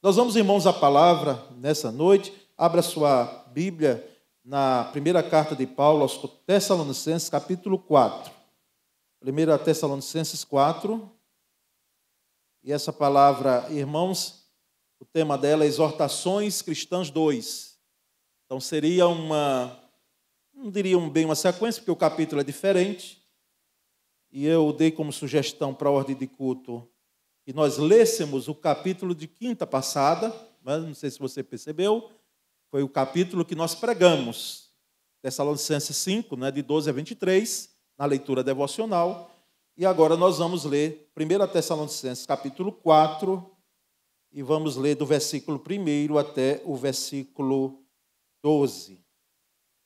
Nós vamos, irmãos, à palavra nessa noite. Abra sua Bíblia na primeira carta de Paulo aos Tessalonicenses, capítulo 4. 1 Tessalonicenses 4. E essa palavra, irmãos, o tema dela é Exortações Cristãs 2. Então seria não diria bem uma sequência, porque o capítulo é diferente. E eu dei como sugestão para a ordem de culto que nós lêssemos o capítulo de quinta passada, mas não sei se você percebeu, foi o capítulo que nós pregamos, Tessalonicenses 5, de 12 a 23, na leitura devocional, e agora nós vamos ler 1 Tessalonicenses capítulo 4, e vamos ler do versículo 1 até o versículo 12.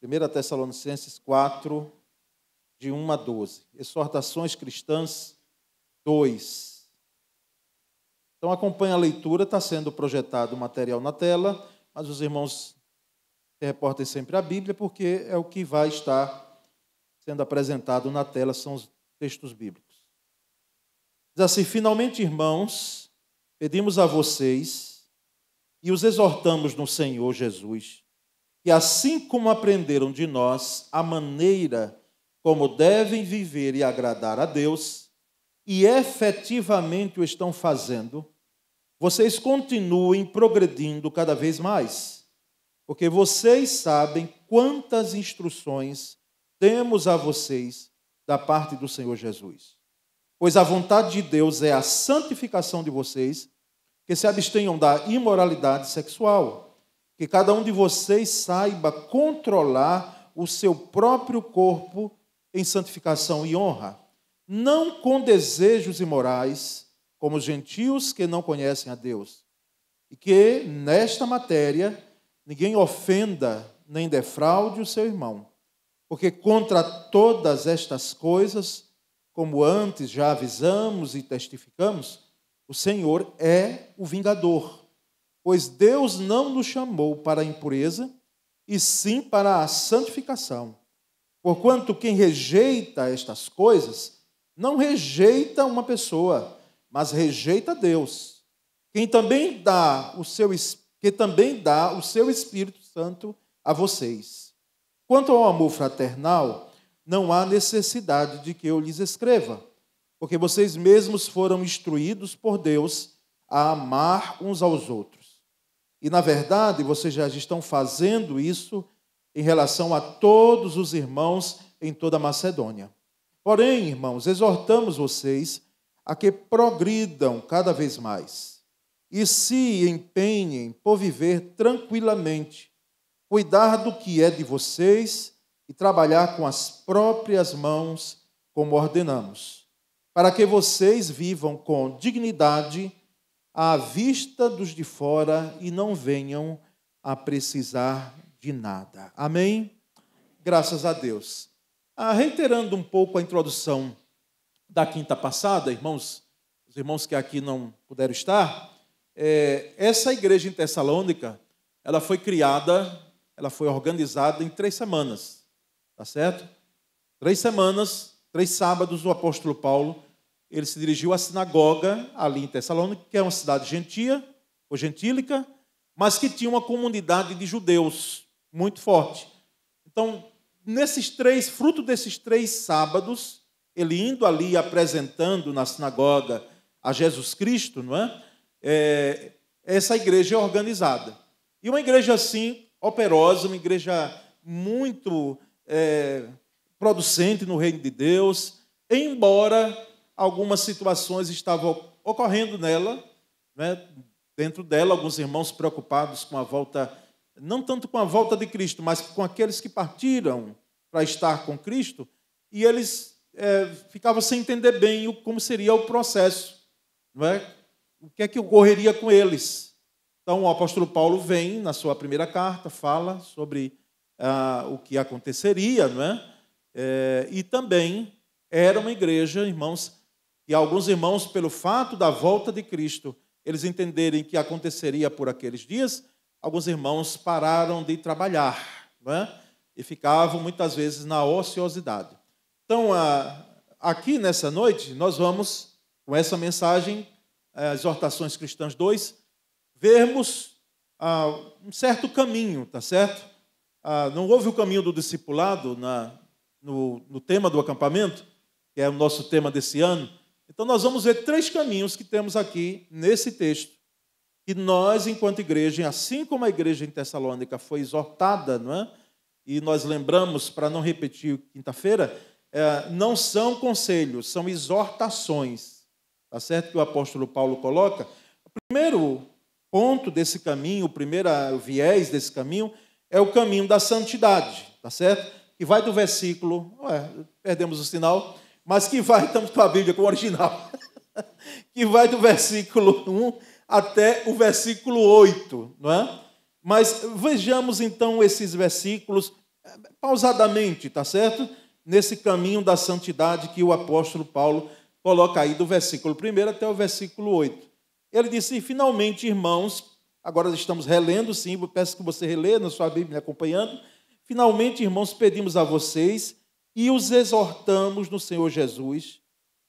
1 Tessalonicenses 4, de 1 a 12. Exortações Cristãs 2. Então, acompanhe a leitura, está sendo projetado o material na tela, mas os irmãos se reportem sempre à Bíblia, porque é o que vai estar sendo apresentado na tela, são os textos bíblicos. Diz assim: finalmente, irmãos, pedimos a vocês e os exortamos no Senhor Jesus, que assim como aprenderam de nós a maneira como devem viver e agradar a Deus, e efetivamente o estão fazendo, vocês continuem progredindo cada vez mais, porque vocês sabem quantas instruções temos a vocês da parte do Senhor Jesus. Pois a vontade de Deus é a santificação de vocês, que se abstenham da imoralidade sexual, que cada um de vocês saiba controlar o seu próprio corpo em santificação e honra, não com desejos imorais, como os gentios que não conhecem a Deus, e que, nesta matéria, ninguém ofenda nem defraude o seu irmão, porque contra todas estas coisas, como antes já avisamos e testificamos, o Senhor é o vingador, pois Deus não nos chamou para a impureza, e sim para a santificação. Porquanto quem rejeita estas coisas, não rejeita uma pessoa, mas rejeita Deus, que também dá o seu Espírito Santo a vocês. Quanto ao amor fraternal, não há necessidade de que eu lhes escreva, porque vocês mesmos foram instruídos por Deus a amar uns aos outros. E, na verdade, vocês já estão fazendo isso em relação a todos os irmãos em toda a Macedônia. Porém, irmãos, exortamos vocês a que progridam cada vez mais e se empenhem por viver tranquilamente, cuidar do que é de vocês e trabalhar com as próprias mãos, como ordenamos, para que vocês vivam com dignidade à vista dos de fora e não venham a precisar de nada. Amém? Graças a Deus. Reiterando um pouco a introdução da quinta passada, irmãos, os irmãos que aqui não puderam estar, essa igreja em Tessalônica, ela foi criada, ela foi organizada em 3 semanas, tá certo? 3 semanas, 3 sábados, o apóstolo Paulo, ele se dirigiu à sinagoga ali em Tessalônica, que é uma cidade gentia, ou gentílica, mas que tinha uma comunidade de judeus muito forte. Então, fruto desses 3 sábados, ele indo ali apresentando na sinagoga a Jesus Cristo, não é? Essa igreja é organizada. E uma igreja assim, operosa, uma igreja muito producente no reino de Deus, embora algumas situações estavam ocorrendo nela, né? Dentro dela, alguns irmãos preocupados com a volta, não tanto com a volta de Cristo, mas com aqueles que partiram para estar com Cristo, e eles ficavam sem entender bem como seria o processo, não é? O que é que ocorreria com eles. Então, o apóstolo Paulo vem, na sua primeira carta, fala sobre o que aconteceria, não é? E também era uma igreja, irmãos, e alguns irmãos, pelo fato da volta de Cristo, eles entenderem que aconteceria por aqueles dias, alguns irmãos pararam de trabalhar, não é? E ficavam muitas vezes na ociosidade. Então, aqui nessa noite, nós vamos, com essa mensagem, Exortações Cristãs 2, vermos um certo caminho, tá certo? Não houve o caminho do discipulado no tema do acampamento, que é o nosso tema desse ano. Então, nós vamos ver 3 caminhos que temos aqui nesse texto, que nós, enquanto igreja, assim como a igreja em Tessalônica foi exortada, não é? E nós lembramos, para não repetir quinta-feira, não são conselhos, são exortações, tá certo? Que o apóstolo Paulo coloca. O primeiro ponto desse caminho, o primeiro viés desse caminho, é o caminho da santidade, tá certo? Que vai do versículo, perdemos o sinal, mas que vai, estamos com a Bíblia com o original, que vai do versículo 1 até o versículo 8, não é? Mas vejamos então esses versículos pausadamente, tá certo? Nesse caminho da santidade que o apóstolo Paulo coloca aí do versículo 1 até o versículo 8. Ele disse: finalmente, irmãos, agora estamos relendo, sim, peço que você releia na sua Bíblia, me acompanhando. Finalmente, irmãos, pedimos a vocês e os exortamos no Senhor Jesus,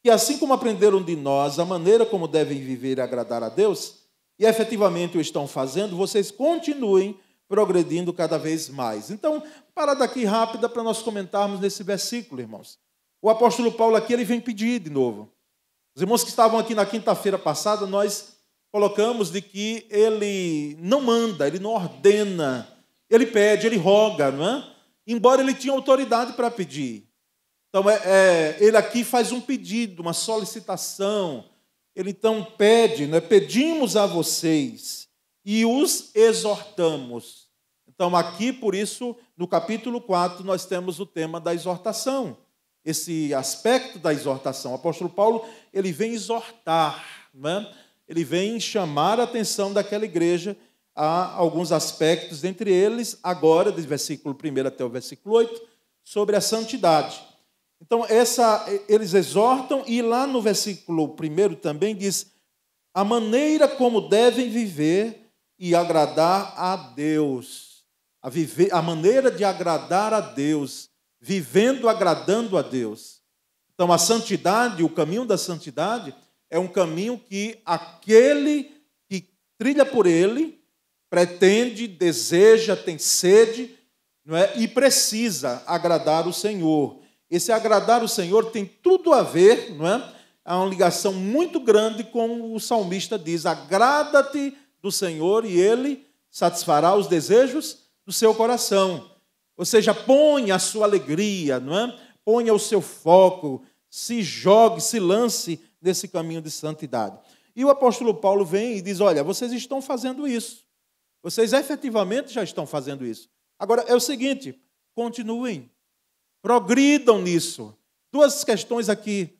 que assim como aprenderam de nós a maneira como devem viver e agradar a Deus, e efetivamente o estão fazendo, vocês continuem progredindo cada vez mais. Então, parada aqui rápida para nós comentarmos nesse versículo, irmãos. O apóstolo Paulo aqui, ele vem pedir de novo. Os irmãos que estavam aqui na quinta-feira passada, nós colocamos de que ele não manda, ele não ordena, ele pede, ele roga, não é? Embora ele tinha autoridade para pedir. Então, ele aqui faz um pedido, uma solicitação. Ele então pede, né? Pedimos a vocês e os exortamos. Então, aqui, por isso, no capítulo 4, nós temos o tema da exortação. Esse aspecto da exortação. O apóstolo Paulo, ele vem exortar, né? Ele vem chamar a atenção daquela igreja a alguns aspectos, dentre eles, agora, do versículo 1 até o versículo 8, sobre a santidade. Então, eles exortam, e lá no versículo 1 também diz a maneira como devem viver e agradar a Deus. A maneira de agradar a Deus, vivendo agradando a Deus. Então, a santidade, o caminho da santidade, é um caminho que aquele que trilha por ele pretende, deseja, tem sede, não é? E precisa agradar o Senhor. Esse agradar o Senhor tem tudo a ver, não é? Há uma ligação muito grande com o salmista diz: agrada-te do Senhor e Ele satisfará os desejos do seu coração. Ou seja, ponha a sua alegria, não é? Ponha o seu foco, se jogue, se lance nesse caminho de santidade. E o apóstolo Paulo vem e diz: olha, vocês estão fazendo isso. Vocês efetivamente já estão fazendo isso. Agora, é o seguinte, continuem. Progridam nisso. 2 questões aqui.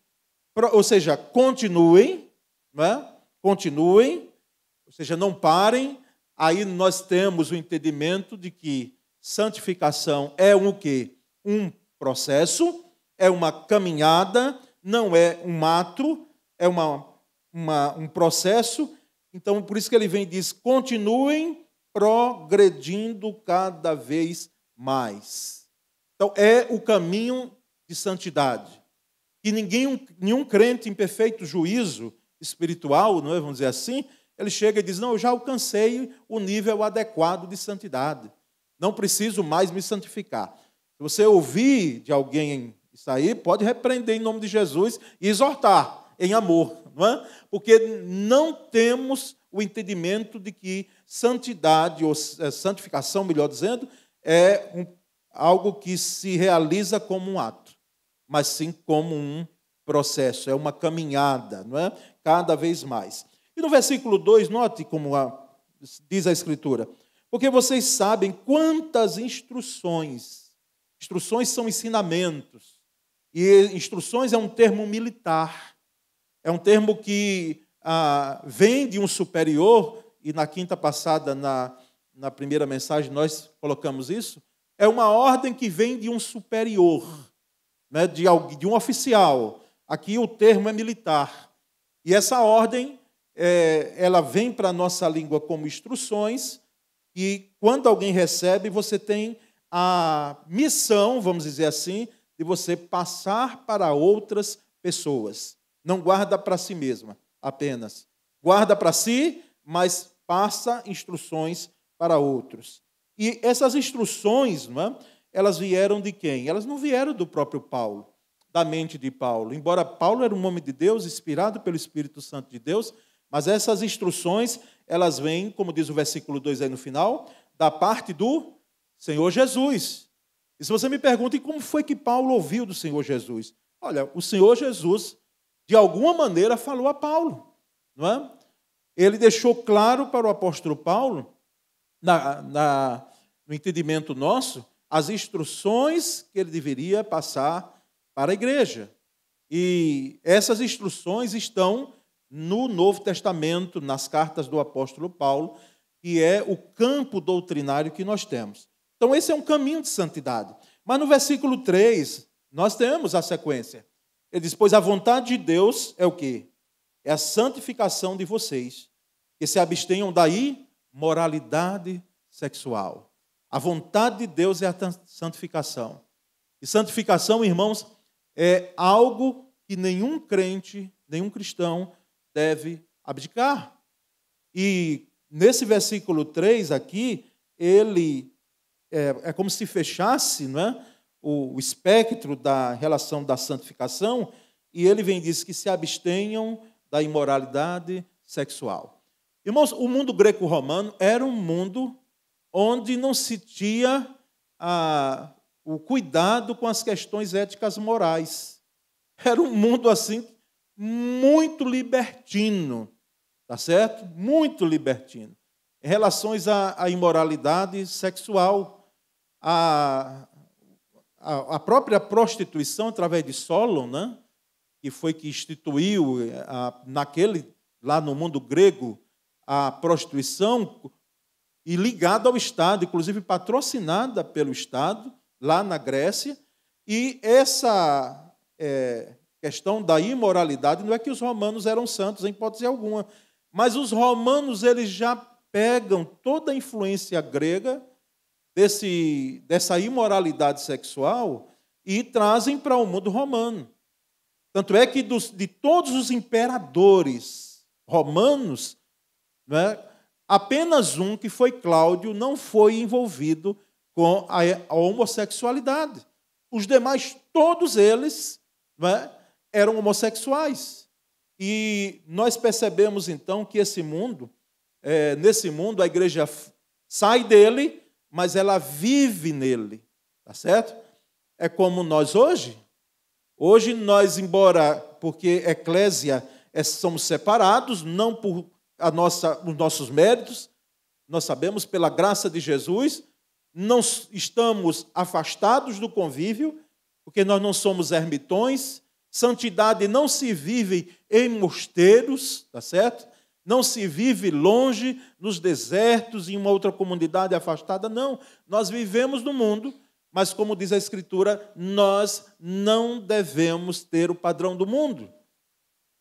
Ou seja, continuem, não é? Continuem, ou seja, não parem. Aí nós temos o entendimento de que santificação é um quê? Um processo, é uma caminhada, não é um ato, é um processo. Então, por isso que ele vem e diz: continuem progredindo cada vez mais. Então, é o caminho de santidade. E nenhum crente em perfeito juízo espiritual, não é, vamos dizer assim, ele chega e diz: não, eu já alcancei o nível adequado de santidade. Não preciso mais me santificar. Se você ouvir de alguém isso aí, pode repreender em nome de Jesus e exortar em amor, não é? Porque não temos o entendimento de que santidade, ou santificação, melhor dizendo, é algo que se realiza como um ato, mas sim como um processo, é uma caminhada, não é? Cada vez mais. E no versículo 2, note como diz a Escritura: porque vocês sabem quantas instruções são ensinamentos, e instruções é um termo militar, é um termo que vem de um superior, e na quinta passada, na primeira mensagem, nós colocamos isso, é uma ordem que vem de um superior, né, de um oficial. Aqui o termo é militar. E essa ordem, ela vem para a nossa língua como instruções, e quando alguém recebe, você tem a missão, vamos dizer assim, de você passar para outras pessoas. Não guarda para si mesma apenas. Guarda para si, mas passa instruções para outros. E essas instruções, não é? Elas vieram de quem? Elas não vieram do próprio Paulo, da mente de Paulo. Embora Paulo era um homem de Deus, inspirado pelo Espírito Santo de Deus, mas essas instruções, elas vêm, como diz o versículo 2 aí no final, da parte do Senhor Jesus. E se você me pergunta, e como foi que Paulo ouviu do Senhor Jesus? Olha, o Senhor Jesus, de alguma maneira, falou a Paulo, não é? Ele deixou claro para o apóstolo Paulo, no entendimento nosso, as instruções que ele deveria passar para a igreja. E essas instruções estão no Novo Testamento, nas cartas do apóstolo Paulo, que é o campo doutrinário que nós temos. Então, esse é um caminho de santidade. Mas no versículo 3, nós temos a sequência. Ele diz, pois a vontade de Deus é o quê? É a santificação de vocês, que se abstenham da imoralidade sexual. A vontade de Deus é a santificação. E santificação, irmãos, é algo que nenhum crente, nenhum cristão deve abdicar. E nesse versículo 3 aqui, ele é como se fechasse, não é, o espectro da relação da santificação, e ele vem e diz que se abstenham da imoralidade sexual. Irmãos, o mundo greco-romano era um mundo onde não se tinha o cuidado com as questões éticas morais. Era um mundo assim muito libertino, tá certo? Muito libertino. Em relações à imoralidade sexual, a própria prostituição através de Solon, né, que foi que instituiu lá no mundo grego a prostituição e ligada ao Estado, inclusive patrocinada pelo Estado, lá na Grécia, e essa questão da imoralidade, não é que os romanos eram santos, em hipótese alguma, mas os romanos eles já pegam toda a influência grega dessa imoralidade sexual e trazem para o mundo romano. Tanto é que de todos os imperadores romanos, né, apenas um, que foi Cláudio, não foi envolvido com a homossexualidade. Os demais, todos eles, né, eram homossexuais. E nós percebemos, então, que nesse mundo, a igreja sai dele, mas ela vive nele. Tá certo? É como nós hoje. Hoje nós, embora, porque eclésia somos separados, não por os nossos méritos, nós sabemos, pela graça de Jesus, não estamos afastados do convívio, porque nós não somos ermitões. Santidade não se vive em mosteiros, tá certo? Não se vive longe, nos desertos, em uma outra comunidade afastada, não. Nós vivemos no mundo, mas, como diz a Escritura, nós não devemos ter o padrão do mundo.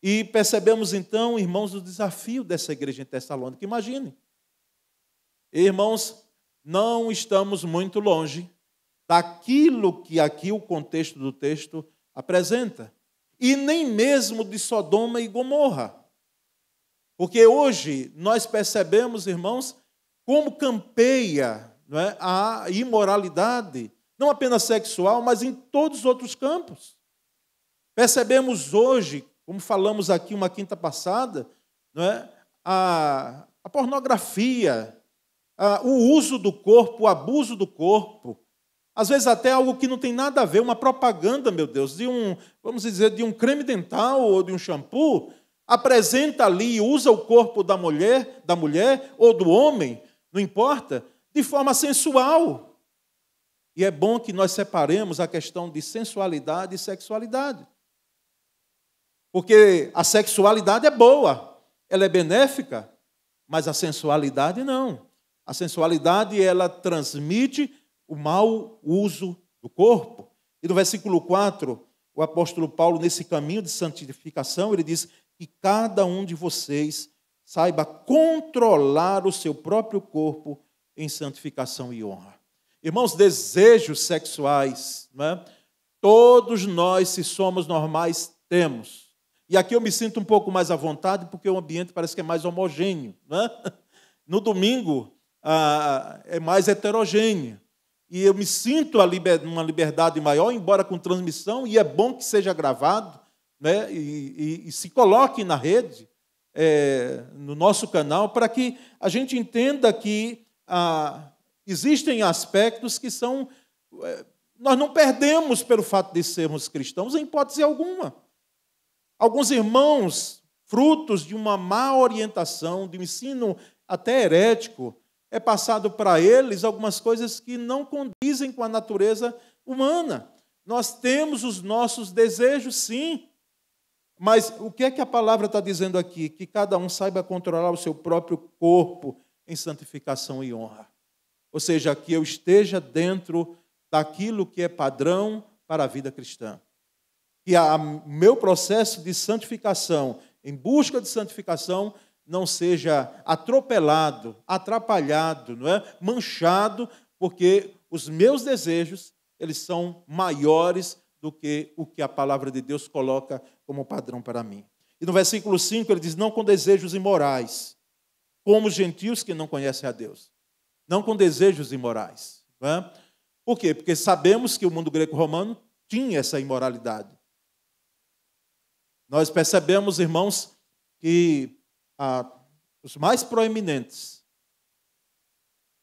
E percebemos, então, irmãos, o desafio dessa igreja em Tessalônica. Imagine. Irmãos, não estamos muito longe daquilo que aqui o contexto do texto apresenta. E nem mesmo de Sodoma e Gomorra. Porque hoje nós percebemos, irmãos, como campeia, não é, a imoralidade, não apenas sexual, mas em todos os outros campos. Percebemos hoje, como falamos aqui uma quinta passada, não é, a pornografia, o uso do corpo, o abuso do corpo, às vezes até algo que não tem nada a ver, uma propaganda, meu Deus, vamos dizer, de um creme dental ou de um shampoo, apresenta ali, usa o corpo da mulher ou do homem, não importa, de forma sensual. E é bom que nós separemos a questão de sensualidade e sexualidade. Porque a sexualidade é boa, ela é benéfica, mas a sensualidade não. A sensualidade, ela transmite o mau uso do corpo. E no versículo 4, o apóstolo Paulo, nesse caminho de santificação, ele diz que cada um de vocês saiba controlar o seu próprio corpo em santificação e honra. Irmãos, desejos sexuais, né? Todos nós, se somos normais, temos. E aqui eu me sinto um pouco mais à vontade, porque o ambiente parece que é mais homogêneo, né? no domingo é mais heterogênea. E eu me sinto numa liberdade maior, embora com transmissão, e é bom que seja gravado, né, e se coloque na rede, no nosso canal, para que a gente entenda que existem aspectos que são... nós não perdemos pelo fato de sermos cristãos, em hipótese alguma. Alguns irmãos, frutos de uma má orientação, de um ensino até herético, é passado para eles algumas coisas que não condizem com a natureza humana. Nós temos os nossos desejos, sim, mas o que é que a palavra está dizendo aqui? Que cada um saiba controlar o seu próprio corpo em santificação e honra. Ou seja, que eu esteja dentro daquilo que é padrão para a vida cristã. Que o meu processo de santificação, em busca de santificação, não seja atropelado, atrapalhado, não é? Manchado, porque os meus desejos, eles são maiores do que o que a palavra de Deus coloca como padrão para mim. E no versículo 5 ele diz, não com desejos imorais, como os gentios que não conhecem a Deus. Não com desejos imorais. Não é? Por quê? Porque sabemos que o mundo greco-romano tinha essa imoralidade. Nós percebemos, irmãos, que os mais proeminentes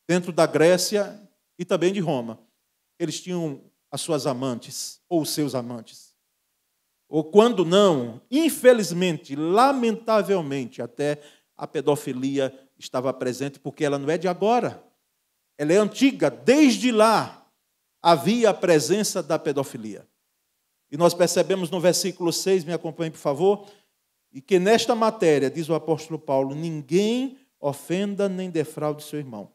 dentro da Grécia e também de Roma, eles tinham as suas amantes ou os seus amantes. Ou quando não, infelizmente, lamentavelmente, até a pedofilia estava presente, porque ela não é de agora. Ela é antiga, desde lá havia a presença da pedofilia. E nós percebemos no versículo 6, me acompanhe, por favor, e que nesta matéria, diz o apóstolo Paulo, ninguém ofenda nem defraude seu irmão.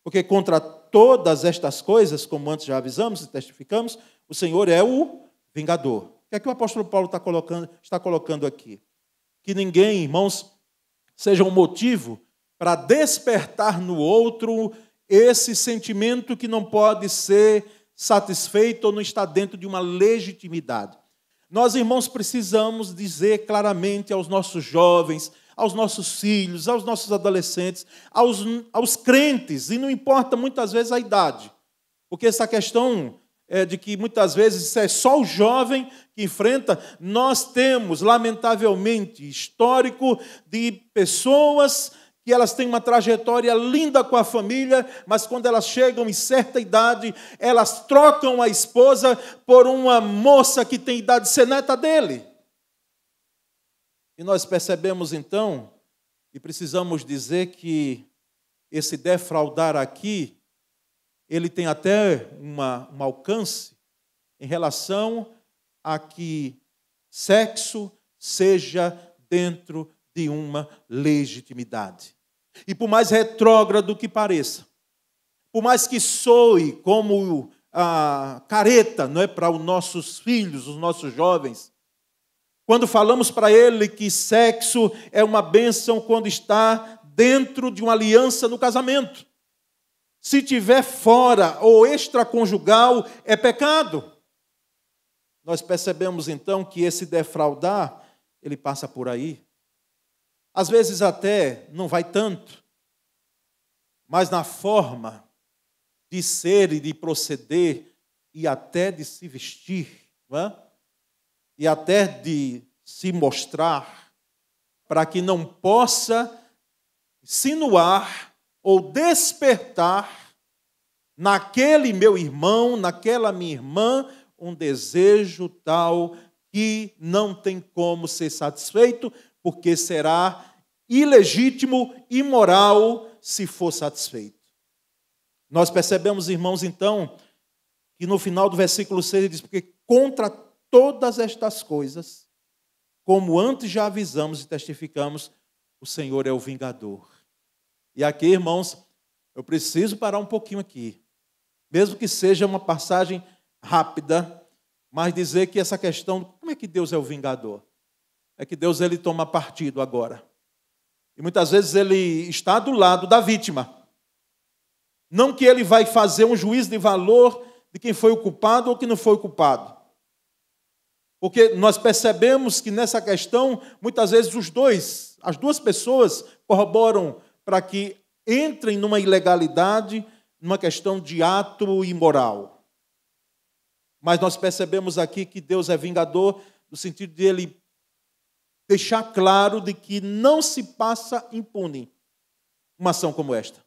Porque contra todas estas coisas, como antes já avisamos e testificamos, o Senhor é o vingador. O que é que o apóstolo Paulo está colocando aqui? Que ninguém, irmãos, seja um motivo para despertar no outro esse sentimento que não pode ser satisfeito ou não está dentro de uma legitimidade. Nós, irmãos, precisamos dizer claramente aos nossos jovens, aos nossos filhos, aos nossos adolescentes, aos crentes, e não importa muitas vezes a idade, porque essa questão de que muitas vezes é só o jovem que enfrenta, nós temos, lamentavelmente, histórico de pessoas que elas têm uma trajetória linda com a família, mas quando elas chegam em certa idade, elas trocam a esposa por uma moça que tem idade de ser neta dele. E nós percebemos então, e precisamos dizer que esse defraudar aqui, ele tem até um alcance em relação a que sexo seja dentro de uma legitimidade. E por mais retrógrado que pareça, por mais que soe como careta, não é, para os nossos filhos, os nossos jovens, quando falamos para ele que sexo é uma bênção quando está dentro de uma aliança no casamento. Se tiver fora ou extraconjugal, é pecado. Nós percebemos então que esse defraudar, ele passa por aí. Às vezes até não vai tanto, mas na forma de ser e de proceder e até de se vestir, não é? E até de se mostrar, para que não possa insinuar ou despertar naquele meu irmão, naquela minha irmã, um desejo tal que não tem como ser satisfeito, porque será ilegítimo, imoral, se for satisfeito. Nós percebemos, irmãos, então, que no final do versículo 6 ele diz, porque contra todas estas coisas, como antes já avisamos e testificamos, o Senhor é o vingador. E aqui, irmãos, eu preciso parar um pouquinho aqui, mesmo que seja uma passagem rápida, mas dizer que essa questão, como é que Deus é o vingador? É que Deus ele toma partido agora. E muitas vezes ele está do lado da vítima. Não que ele vai fazer um juízo de valor de quem foi o culpado ou que não foi o culpado. Porque nós percebemos que nessa questão, muitas vezes as duas pessoas corroboram para que entrem numa ilegalidade, numa questão de ato imoral. Mas nós percebemos aqui que Deus é vingador, no sentido de Ele deixar claro de que não se passa impune uma ação como esta.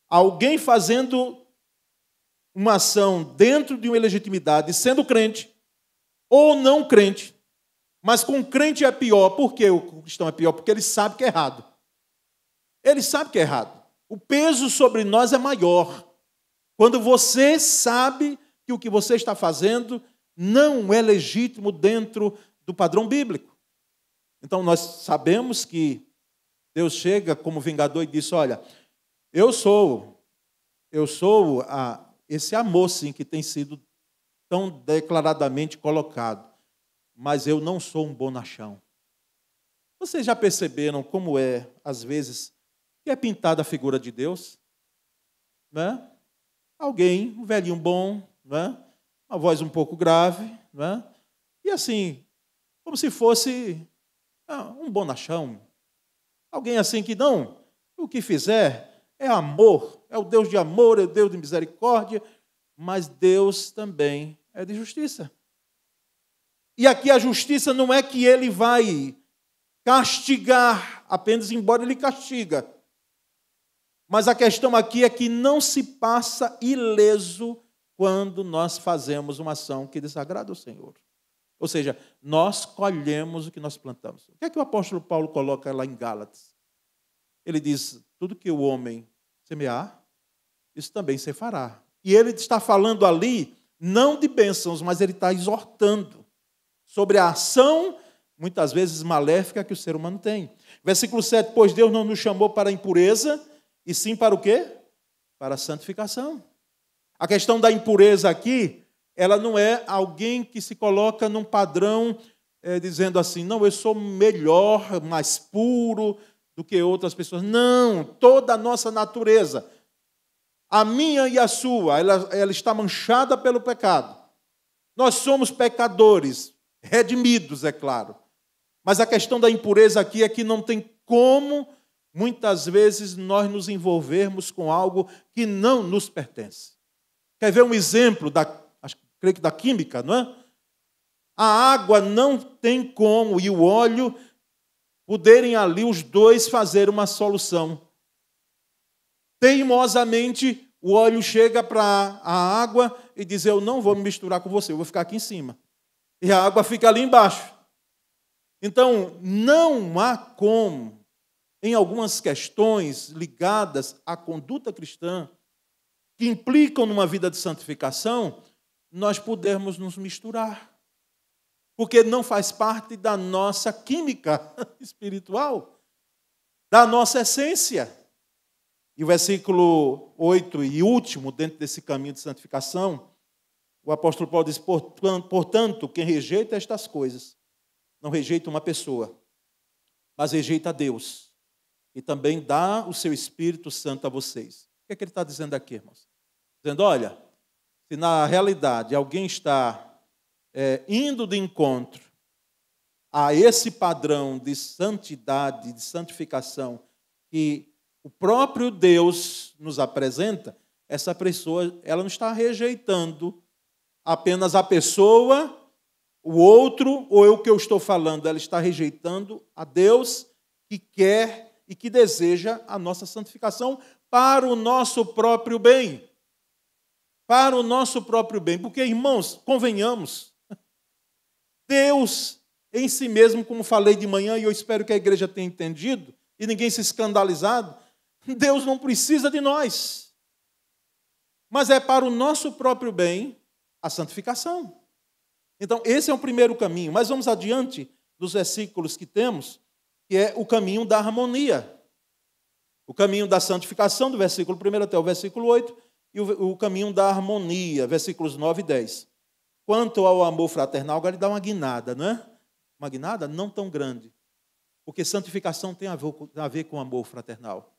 Alguém fazendo uma ação dentro de uma ilegitimidade, sendo crente ou não crente, mas com crente é pior. Por que o cristão é pior? Porque ele sabe que é errado. Ele sabe que é errado. O peso sobre nós é maior. Quando você sabe que o que você está fazendo não é legítimo dentro do padrão bíblico. Então nós sabemos que Deus chega como vingador e diz: olha, eu sou esse amor, sim, que tem sido tão declaradamente colocado, mas eu não sou um bonachão. Vocês já perceberam como é, às vezes, que é pintada a figura de Deus? Né? Alguém, um velhinho bom, né? Uma voz um pouco grave, né? E assim, como se fosse um bonachão. Alguém assim que não, o que fizer é amor, é o Deus de amor, é o Deus de misericórdia, mas Deus também é de justiça. E aqui a justiça não é que ele vai castigar apenas, embora ele castiga. Mas a questão aqui é que não se passa ileso quando nós fazemos uma ação que desagrada ao Senhor. Ou seja, nós colhemos o que nós plantamos. O que é que o apóstolo Paulo coloca lá em Gálatas? Ele diz: tudo que o homem semear, isso também se fará. E ele está falando ali, não de bênçãos, mas ele está exortando sobre a ação, muitas vezes maléfica, que o ser humano tem. Versículo 7, pois Deus não nos chamou para a impureza, e sim para o quê? Para a santificação. A questão da impureza aqui, ela não é alguém que se coloca num padrão dizendo assim, não, eu sou melhor, mais puro do que outras pessoas. Não, toda a nossa natureza, a minha e a sua, ela está manchada pelo pecado. Nós somos pecadores, redimidos, é claro. Mas a questão da impureza aqui é que não tem como, muitas vezes, nós nos envolvermos com algo que não nos pertence. Quer ver um exemplo creio que da química, não é? A água não tem como, e o óleo, poderem ali os dois fazer uma solução. Teimosamente, o óleo chega para a água e diz, eu não vou me misturar com você, eu vou ficar aqui em cima. E a água fica ali embaixo. Então, não há como, em algumas questões ligadas à conduta cristã, que implicam numa vida de santificação, nós podermos nos misturar. Porque não faz parte da nossa química espiritual, da nossa essência. E o versículo 8 e último, dentro desse caminho de santificação, o apóstolo Paulo diz, portanto, quem rejeita estas coisas, não rejeita uma pessoa, mas rejeita a Deus, e também dá o seu Espírito Santo a vocês. O que é que ele está dizendo aqui, irmãos? Dizendo, olha, se na realidade alguém está indo de encontro a esse padrão de santidade, de santificação, que o próprio Deus nos apresenta, essa pessoa, ela não está rejeitando apenas a pessoa, o outro, ou o que eu estou falando, ela está rejeitando a Deus que quer e que deseja a nossa santificação para o nosso próprio bem. Para o nosso próprio bem. Porque, irmãos, convenhamos, Deus em si mesmo, como falei de manhã, e eu espero que a igreja tenha entendido, e ninguém se escandalizado, Deus não precisa de nós. Mas é para o nosso próprio bem a santificação. Então, esse é o primeiro caminho. Mas vamos adiante dos versículos que temos, que é o caminho da harmonia. O caminho da santificação, do versículo 1 até o versículo 8, e o caminho da harmonia, versículos 9 e 10. Quanto ao amor fraternal, agora ele dá uma guinada, não é? Uma guinada não tão grande, porque santificação tem a ver com amor fraternal.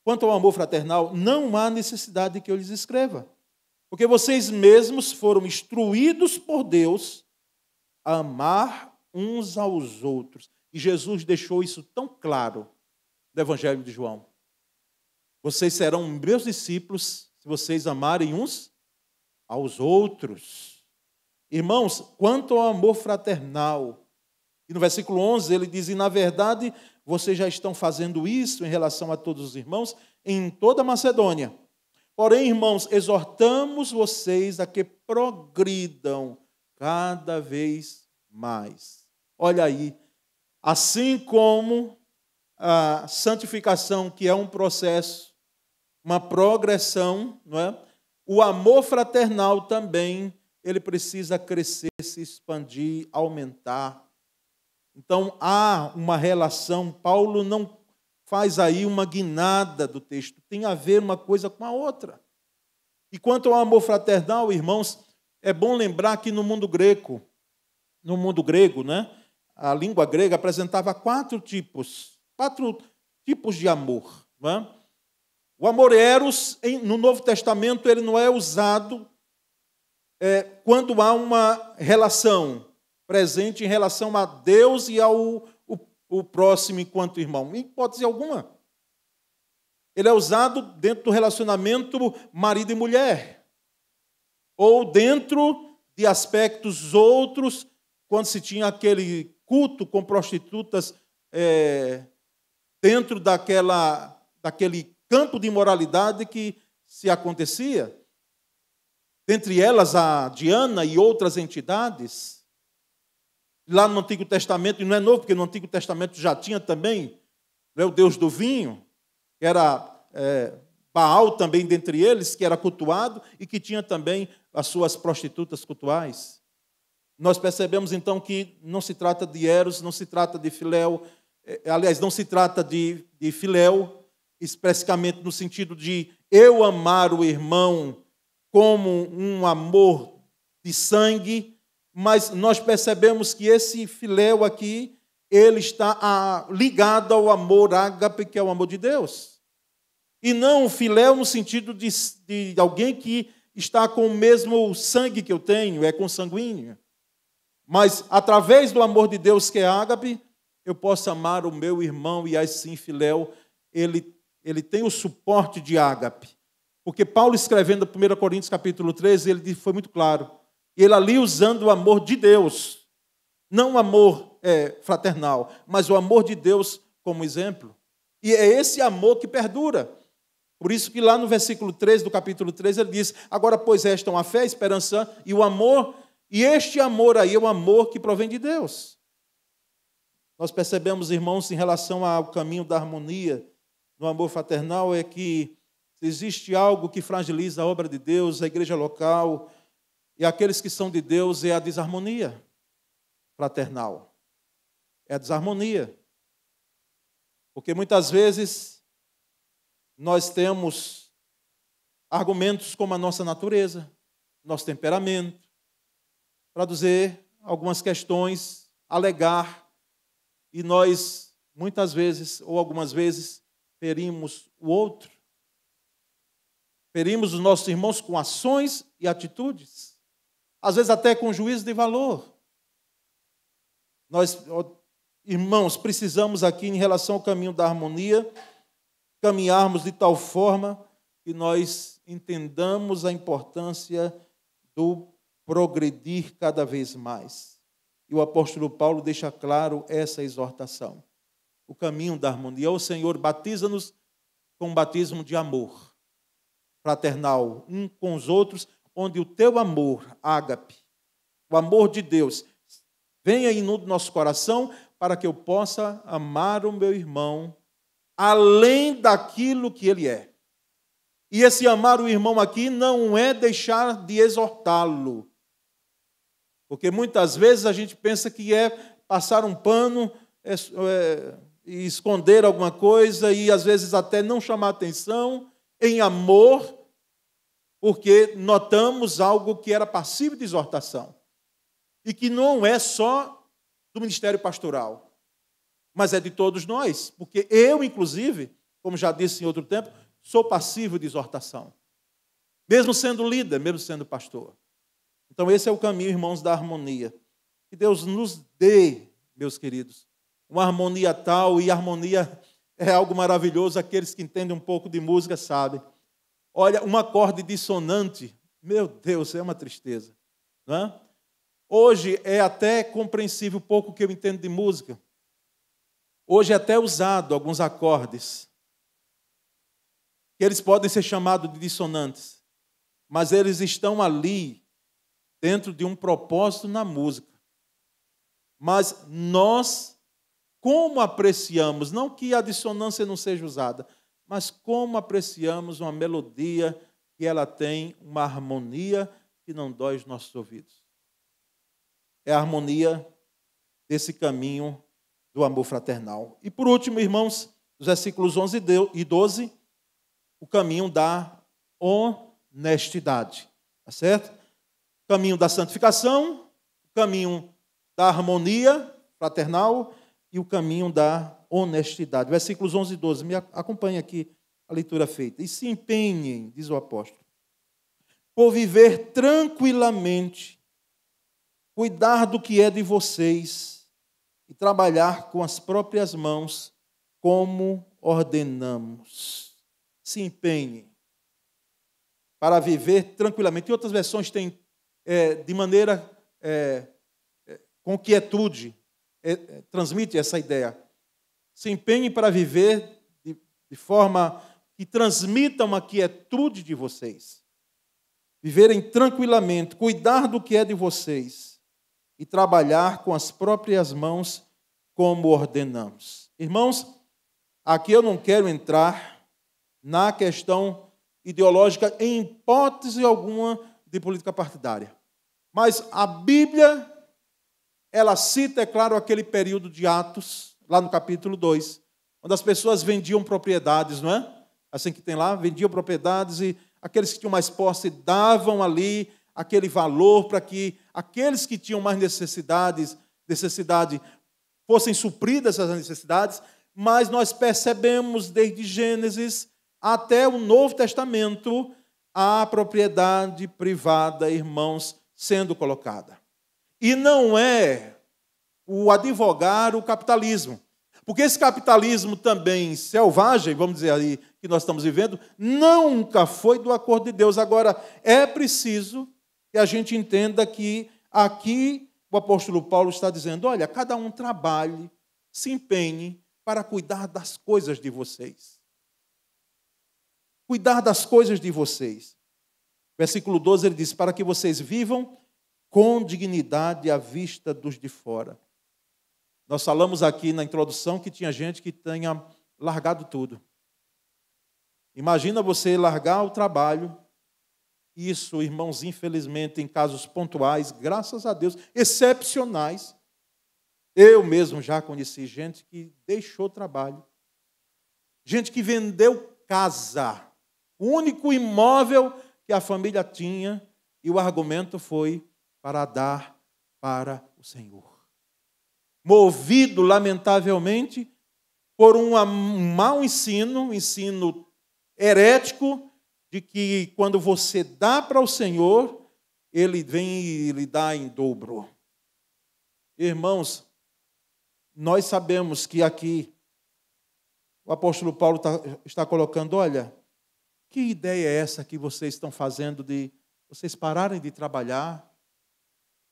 Quanto ao amor fraternal, não há necessidade de que eu lhes escreva, porque vocês mesmos foram instruídos por Deus a amar uns aos outros. E Jesus deixou isso tão claro. do Evangelho de João. Vocês serão meus discípulos se vocês amarem uns aos outros. Irmãos, quanto ao amor fraternal, e no versículo 11 ele diz, e na verdade vocês já estão fazendo isso em relação a todos os irmãos em toda a Macedônia. Porém, irmãos, exortamos vocês a que progridam cada vez mais. Olha aí, assim como a santificação, que é um processo, uma progressão, não é? O amor fraternal também, ele precisa crescer, se expandir, aumentar. Então, há uma relação. Paulo não faz aí uma guinada do texto. Tem a ver uma coisa com a outra. E quanto ao amor fraternal, irmãos, é bom lembrar que no mundo grego, né, a língua grega apresentava quatro tipos de amor. Não é? O amor eros, no Novo Testamento, ele não é usado quando há uma relação presente em relação a Deus e ao o próximo enquanto irmão. Em hipótese alguma. Ele é usado dentro do relacionamento marido e mulher. Ou dentro de aspectos outros, quando se tinha aquele culto com prostitutas dentro daquele campo de imoralidade que se acontecia. Dentre elas a Diana e outras entidades. Lá no Antigo Testamento, e não é novo, porque no Antigo Testamento já tinha também, né, o Deus do vinho, que era Baal também dentre eles, que era cultuado e que tinha também as suas prostitutas cultuais. Nós percebemos então que não se trata de Eros, não se trata de Filéu, aliás, não se trata de Filéu, especificamente no sentido de eu amar o irmão como um amor de sangue, mas nós percebemos que esse filéu aqui, ele está ligado ao amor ágape, que é o amor de Deus. E não o filéu no sentido de alguém que está com o mesmo sangue que eu tenho, é consanguíneo. Mas, através do amor de Deus, que é ágape, eu posso amar o meu irmão, e assim filéu, ele tem o suporte de ágape. Porque Paulo, escrevendo 1 Coríntios capítulo 13, ele foi muito claro. Ele ali usando o amor de Deus, não o amor fraternal, mas o amor de Deus como exemplo. E é esse amor que perdura. Por isso que lá no versículo 13 do capítulo 13, ele diz, agora, pois, restam a fé, a esperança e o amor, e este amor aí é o amor que provém de Deus. Nós percebemos, irmãos, em relação ao caminho da harmonia, no amor fraternal, é que se existe algo que fragiliza a obra de Deus, a igreja local, e aqueles que são de Deus, é a desarmonia fraternal. É a desarmonia. Porque muitas vezes nós temos argumentos como a nossa natureza, nosso temperamento, para dizer algumas questões, alegar, e nós, muitas vezes, ou algumas vezes, ferimos o outro. Ferimos os nossos irmãos com ações e atitudes, às vezes até com juízo de valor. Nós, irmãos, precisamos aqui, em relação ao caminho da harmonia, caminharmos de tal forma que nós entendamos a importância do progredir cada vez mais. E o apóstolo Paulo deixa claro essa exortação. O caminho da harmonia. O Senhor batiza-nos com um batismo de amor fraternal, um com os outros, onde o teu amor, ágape, o amor de Deus, venha e inunde nosso coração para que eu possa amar o meu irmão além daquilo que ele é. E esse amar o irmão aqui não é deixar de exortá-lo. Porque muitas vezes a gente pensa que é passar um pano e esconder alguma coisa e às vezes até não chamar atenção em amor, porque notamos algo que era passível de exortação. E que não é só do ministério pastoral, mas é de todos nós. Porque eu, inclusive, como já disse em outro tempo, sou passivo de exortação. Mesmo sendo líder, mesmo sendo pastor. Então esse é o caminho, irmãos, da harmonia. Que Deus nos dê, meus queridos, uma harmonia tal, e harmonia é algo maravilhoso, aqueles que entendem um pouco de música sabem. Olha, um acorde dissonante, meu Deus, é uma tristeza. Não é? Hoje é até compreensível um pouco o que eu entendo de música. Hoje é até usado alguns acordes, que eles podem ser chamados de dissonantes, mas eles estão ali, dentro de um propósito na música. Mas nós, como apreciamos, não que a dissonância não seja usada, mas como apreciamos uma melodia que ela tem uma harmonia que não dói os nossos ouvidos. É a harmonia desse caminho do amor fraternal. E por último, irmãos, os versículos 11 e 12, o caminho da honestidade. Tá certo? O caminho da santificação, o caminho da harmonia fraternal e o caminho da honestidade. Versículos 11 e 12, me acompanhe aqui a leitura feita. E se empenhem, diz o apóstolo, por viver tranquilamente, cuidar do que é de vocês e trabalhar com as próprias mãos, como ordenamos. Se empenhem para viver tranquilamente. Em outras versões tem de maneira com quietude, transmite essa ideia. Se empenhem para viver de forma que transmita uma quietude de vocês. Viverem tranquilamente, cuidar do que é de vocês e trabalhar com as próprias mãos como ordenamos. Irmãos, aqui eu não quero entrar na questão ideológica em hipótese alguma de política partidária. Mas a Bíblia, ela cita, é claro, aquele período de Atos, lá no capítulo 2, onde as pessoas vendiam propriedades, não é? Assim que tem lá, vendiam propriedades e aqueles que tinham mais posse davam ali aquele valor para que aqueles que tinham mais necessidade fossem supridas essas necessidades, mas nós percebemos desde Gênesis até o Novo Testamento a propriedade privada, irmãos, sendo colocada. E não é o advogar o capitalismo, porque esse capitalismo também selvagem, vamos dizer aí, que nós estamos vivendo, nunca foi do acordo de Deus. Agora, é preciso que a gente entenda que aqui o apóstolo Paulo está dizendo, olha, cada um trabalhe, se empenhe para cuidar das coisas de vocês. Cuidar das coisas de vocês. Versículo 12, ele diz, para que vocês vivam com dignidade à vista dos de fora. Nós falamos aqui na introdução que tinha gente que tenha largado tudo. Imagina você largar o trabalho. Isso, irmãos, infelizmente, em casos pontuais, graças a Deus, excepcionais. Eu mesmo já conheci gente que deixou trabalho. Gente que vendeu casa. O único imóvel que a família tinha. E o argumento foi para dar para o Senhor. Movido, lamentavelmente, por um mau ensino, um ensino herético, de que quando você dá para o Senhor, Ele vem e lhe dá em dobro. Irmãos, nós sabemos que aqui o apóstolo Paulo está colocando, olha, que ideia é essa que vocês estão fazendo de vocês pararem de trabalhar,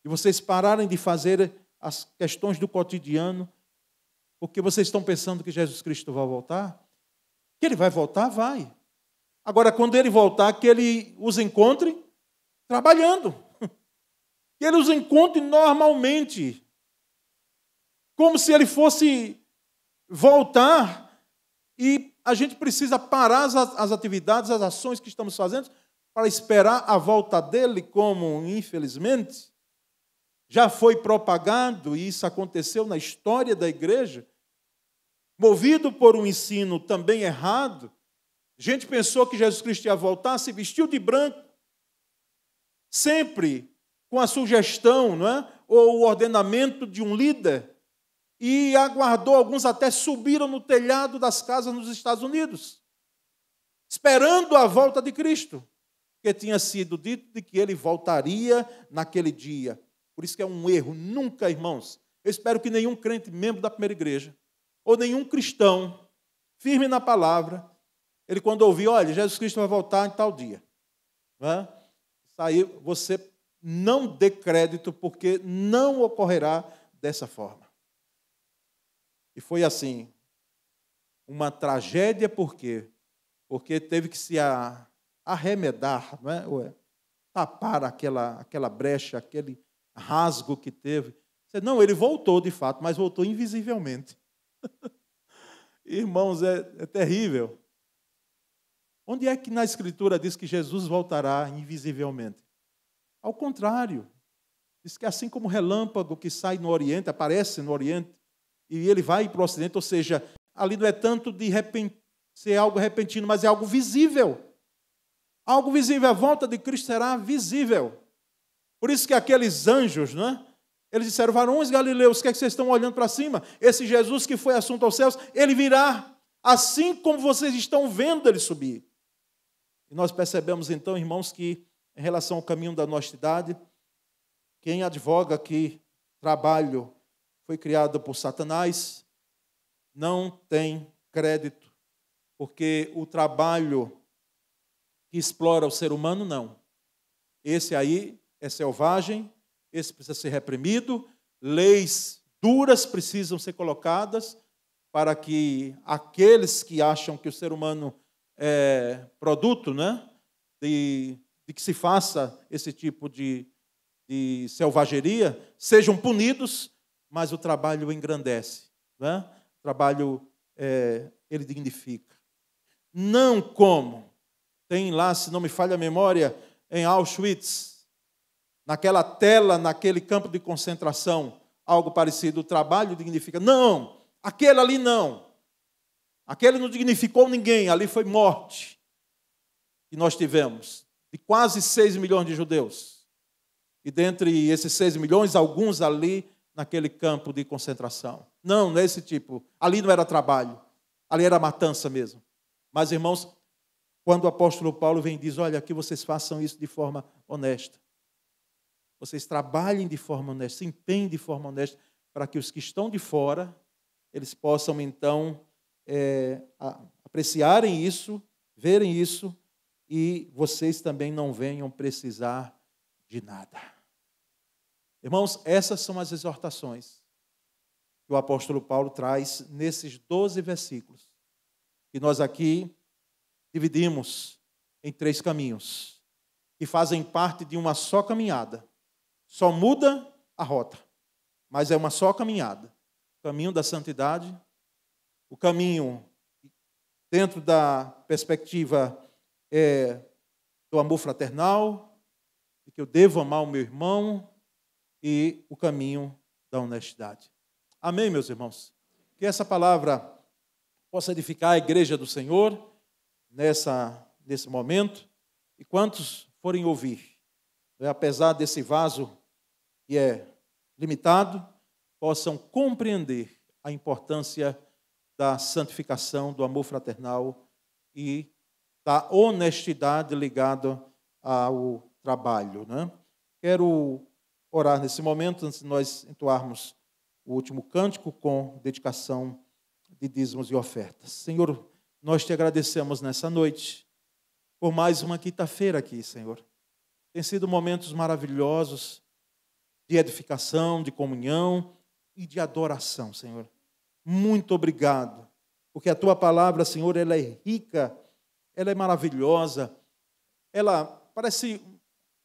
de vocês pararem de fazer as questões do cotidiano, porque vocês estão pensando que Jesus Cristo vai voltar? Que Ele vai voltar? Vai. Agora, quando Ele voltar, que Ele os encontre trabalhando. Que Ele os encontre normalmente. Como se Ele fosse voltar e a gente precisa parar as atividades, as ações que estamos fazendo para esperar a volta dEle, como, infelizmente, já foi propagado, e isso aconteceu na história da igreja, movido por um ensino também errado. Gente pensou que Jesus Cristo ia voltar, se vestiu de branco, sempre com a sugestão, não é? Ou o ordenamento de um líder, e aguardou, alguns até subiram no telhado das casas nos Estados Unidos, esperando a volta de Cristo, porque tinha sido dito de que Ele voltaria naquele dia. Por isso que é um erro. Nunca, irmãos, eu espero que nenhum crente membro da primeira igreja, ou nenhum cristão, firme na palavra. Ele, quando ouviu, olha, Jesus Cristo vai voltar em tal dia. Né? Isso aí você não dê crédito, porque não ocorrerá dessa forma. E foi assim, uma tragédia, por quê? Porque teve que se arremedar, não é? Tapar aquela brecha, aquele rasgo que teve. Não, ele voltou de fato, mas voltou invisivelmente. Irmãos, é terrível. Onde é que na Escritura diz que Jesus voltará invisivelmente? Ao contrário. Diz que assim como o relâmpago que sai no Oriente, aparece no Oriente, e ele vai para o Ocidente, ou seja, ali não é tanto de ser algo repentino, mas é algo visível. Algo visível, a volta de Cristo será visível. Por isso que aqueles anjos, não é? Eles disseram, varões galileus, o que é que vocês estão olhando para cima? Esse Jesus que foi assunto aos céus, ele virá, assim como vocês estão vendo ele subir. E nós percebemos então, irmãos, que em relação ao caminho da honestidade, quem advoga que trabalho foi criado por Satanás, não tem crédito, porque o trabalho que explora o ser humano, não. Esse aí é selvagem, esse precisa ser reprimido, leis duras precisam ser colocadas para que aqueles que acham que o ser humano é produto, né, de que se faça esse tipo de selvageria, sejam punidos, mas o trabalho engrandece, né? O trabalho, ele dignifica. Não como tem lá, se não me falha a memória, em Auschwitz, naquela tela, naquele campo de concentração, algo parecido, o trabalho dignifica. Não, aquele ali não. Aquele não dignificou ninguém, ali foi morte. E nós tivemos, de quase 6 milhões de judeus. E dentre esses 6 milhões, alguns ali naquele campo de concentração. Não é esse tipo. Ali não era trabalho, ali era matança mesmo. Mas, irmãos, quando o apóstolo Paulo vem e diz, olha, aqui vocês façam isso de forma honesta. Vocês trabalhem de forma honesta, se empenhem de forma honesta, para que os que estão de fora, eles possam, então, apreciarem isso, verem isso, e vocês também não venham precisar de nada. Irmãos, essas são as exortações que o apóstolo Paulo traz nesses 12 versículos, que nós aqui dividimos em 3 caminhos, que fazem parte de uma só caminhada. Só muda a rota, mas é uma só caminhada. O caminho da santidade, o caminho dentro da perspectiva do amor fraternal, de que eu devo amar o meu irmão, e o caminho da honestidade. Amém, meus irmãos? Que essa palavra possa edificar a igreja do Senhor nesse momento, e quantos forem ouvir, apesar desse vaso que é limitado, possam compreender a importância da santificação, do amor fraternal e da honestidade ligada ao trabalho, né? Quero orar nesse momento, antes de nós entoarmos o último cântico com dedicação de dízimos e ofertas. Senhor, nós te agradecemos nessa noite por mais uma quinta-feira aqui, Senhor. Tem sido momentos maravilhosos de edificação, de comunhão e de adoração, Senhor. Muito obrigado, porque a tua palavra, Senhor, ela é rica, ela é maravilhosa, ela parece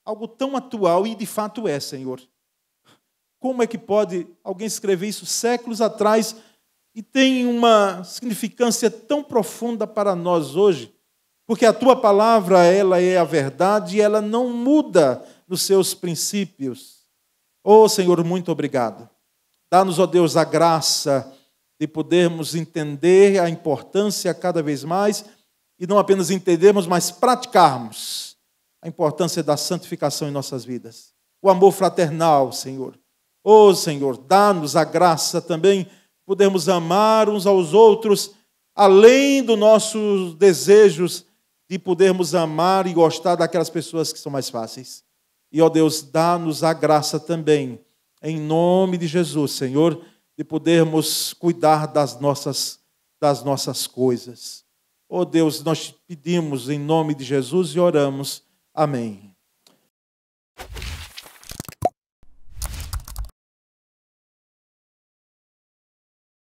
algo tão atual e de fato é, Senhor. Como é que pode alguém escrever isso séculos atrás e tem uma significância tão profunda para nós hoje? Porque a tua palavra, ela é a verdade e ela não muda nos seus princípios. Oh, Senhor, muito obrigado. Dá-nos, ó Deus, a graça de podermos entender a importância cada vez mais e não apenas entendermos, mas praticarmos a importância da santificação em nossas vidas. O amor fraternal, Senhor. Oh, Senhor, dá-nos a graça também de podermos amar uns aos outros, além dos nossos desejos de podermos amar e gostar daquelas pessoas que são mais fáceis. E, ó Deus, dá-nos a graça também, em nome de Jesus, Senhor, de podermos cuidar das das nossas coisas. Oh Deus, nós te pedimos em nome de Jesus e oramos. Amém.